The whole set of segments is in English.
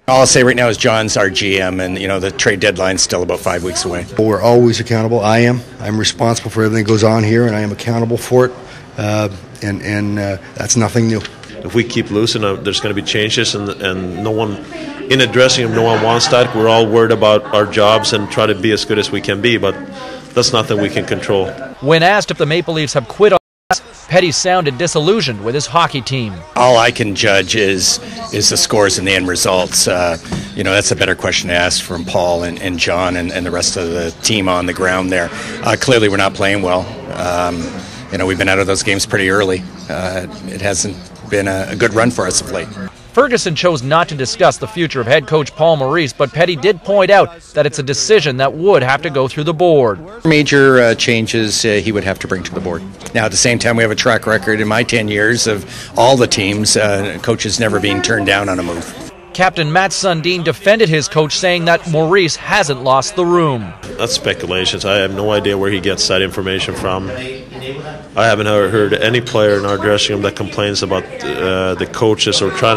All I'll say right now is John's our GM, and the trade deadline's still about 5 weeks away. We're always accountable. I am. I'm responsible for everything that goes on here, and I am accountable for it. And that's nothing new. If we keep losing, there's going to be changes, and no one in the dressing room, no one wants that. We're all worried about our jobs and try to be as good as we can be, but that's nothing we can control. When asked if the Maple Leafs have quit on Petty sounded disillusioned with his hockey team. All I can judge is the scores and the end results. That's a better question to ask from Paul and John and the rest of the team on the ground there. Clearly we're not playing well. We've been out of those games pretty early. It hasn't been a good run for us of late. Ferguson chose not to discuss the future of head coach Paul Maurice, but Petty did point out that it's a decision that would have to go through the board. Major changes he would have to bring to the board. Now, at the same time, we have a track record in my 10 years of all the teams, coaches never being turned down on a move. Captain Matt Sundin defended his coach, saying that Maurice hasn't lost the room. That's speculations. I have no idea where he gets that information from. I haven't heard any player in our dressing room that complains about the coaches or try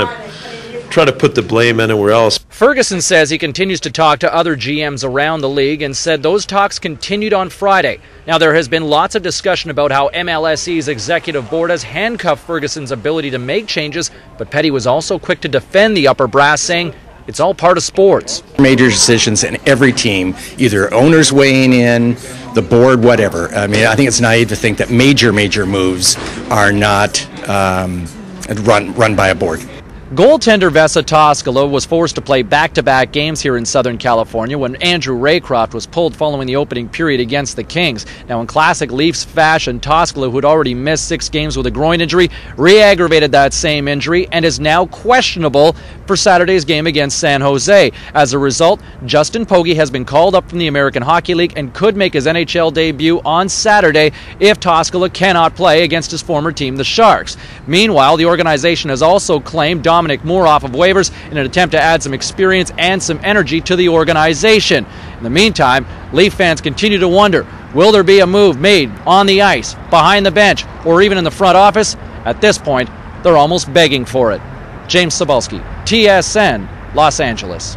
to put the blame anywhere else. Ferguson says he continues to talk to other GMs around the league and said those talks continued on Friday. Now, there has been lots of discussion about how MLSE's executive board has handcuffed Ferguson's ability to make changes, but Petty was also quick to defend the upper brass, saying it's all part of sports. Major decisions in every team, either owners weighing in, the board, whatever. I think it's naive to think that major moves are not run by a board. Goaltender Vesa Toskala was forced to play back-to-back games here in Southern California when Andrew Raycroft was pulled following the opening period against the Kings. Now, in classic Leafs fashion, Toskala, who had already missed 6 games with a groin injury, re-aggravated that same injury and is now questionable for Saturday's game against San Jose. As a result, Justin Pogge has been called up from the American Hockey League and could make his NHL debut on Saturday if Toskala cannot play against his former team, the Sharks. Meanwhile, the organization has also claimed Dominic Moore off of waivers in an attempt to add some experience and some energy to the organization. In the meantime, Leaf fans continue to wonder, will there be a move made on the ice, behind the bench, or even in the front office? At this point, they're almost begging for it. James Cybulski, TSN, Los Angeles.